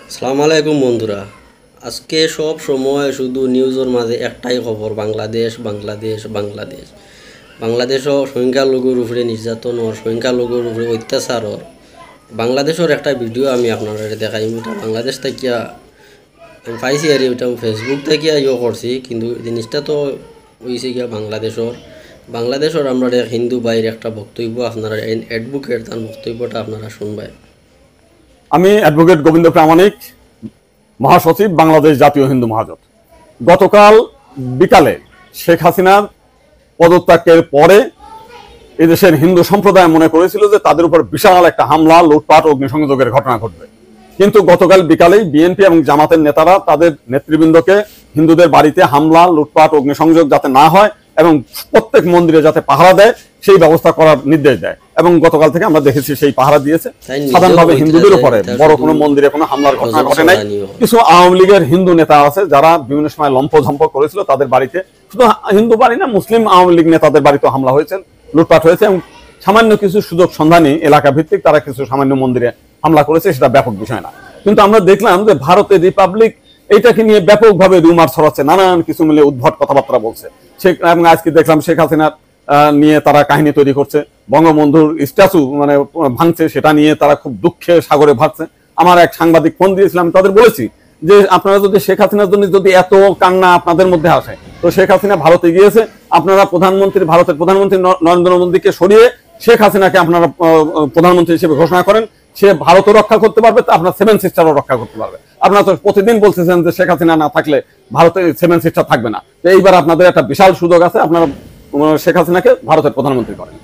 আসসালামু আলাইকুম বন্ধুরা। আজকে সব সময় শুধু নিউজের মাঝে একটাই খবর, বাংলাদেশ বাংলাদেশ বাংলাদেশ। বাংলাদেশও সংখ্যালঘুর উপরে নির্যাতন ওর, সংখ্যালঘুর উপরে অত্যাচার ওর। বাংলাদেশের একটা ভিডিও আমি আপনারা দেখাই। ওটা বাংলাদেশ থেকে আমি পাইছি আর ওটা ফেসবুক থেকে করছি, কিন্তু জিনিসটা তো হয়েছে গিয়া বাংলাদেশের আমরা এক হিন্দু ভাইয়ের একটা বক্তব্য, আপনারা অ্যাডভোকেট তার বক্তব্যটা আপনারা শুনবেন। আমি অ্যাডভোকেট গোবিন্দ প্রামাণিক, মহাসচিব, বাংলাদেশ জাতীয় হিন্দু মহাজোট। গতকাল বিকালে শেখ হাসিনার পদত্যাগের পরে এদেশের হিন্দু সম্প্রদায় মনে করেছিল যে তাদের উপর বিশাল একটা হামলা, লুটপাট, অগ্নিসংযোগের ঘটনা ঘটবে। কিন্তু গতকাল বিকালেই বিএনপি এবং জামাতের নেতারা তাদের নেতৃবৃন্দকে হিন্দুদের বাড়িতে হামলা, লুটপাট, অগ্নিসংযোগ যাতে না হয় এবং প্রত্যেক মন্দিরে যাতে পাহারা দেয় সেই ব্যবস্থা করার নির্দেশ দেয়। এবং গতকাল থেকে আমরা দেখেছি সেই পাহারা দিয়েছে। সাধারণভাবে হিন্দুদের উপরে বড় কোনো মন্দিরে কোনো হামলার ঘটনা ঘটে নাই। কিছু আওয়ামী লীগের হিন্দু নেতা আছে যারা বিভিন্ন সময় লম্পঝম্প করেছিল, তাদের বাড়িতে, শুধু হিন্দু বাড়ি না, মুসলিম আওয়ামী লীগ নেতাদের বাড়িতে হামলা হয়েছে, লুটপাট হয়েছে এবং সামান্য কিছু সুযোগ সন্ধানী এলাকা ভিত্তিক তারা কিছু সামান্য মন্দিরে হামলা করেছে, সেটা ব্যাপক বিষয় না। কিন্তু আমরা দেখলাম যে ভারতের রিপাবলিক এইটাকে নিয়ে ব্যাপকভাবে রিউমার ছড়াচ্ছে, নানান কিছু মিলে উদ্ভট কথাবার্তা বলছে। এবং আজকে দেখলাম শেখ হাসিনার নিয়ে তারা কাহিনী তৈরি করছে, বঙ্গবন্ধুর স্ট্যাচু ভাঙছে, সেটা নিয়ে তারা খুব দুঃখে সাগরে ভাগছে। আমার এক সাংবাদিক ফোন দিয়েছিলাম, তাদের বলেছি যে আপনারা যদি শেখ হাসিনার জন্য যদি এত কান্না আপনাদের মধ্যে আসে, তো শেখ হাসিনা ভারতে গিয়েছে, আপনারা ভারতের প্রধানমন্ত্রী নরেন্দ্র মোদীকে সরিয়ে শেখ হাসিনাকে আপনারা প্রধানমন্ত্রী হিসেবে ঘোষণা করেন। সে ভারতও রক্ষা করতে পারবে, তো আপনার সেভেন সিস্টারও রক্ষা করতে পারবে। আপনারা তো প্রতিদিন বলতেছেন যে শেখ হাসিনা না থাকলে ভারতের সেভেন সিস্টার থাকবে না। তো এইবার আপনাদের একটা বিশাল সুযোগ আছে, আপনারা শেখ হাসিনাকে ভারতের প্রধানমন্ত্রী করেন।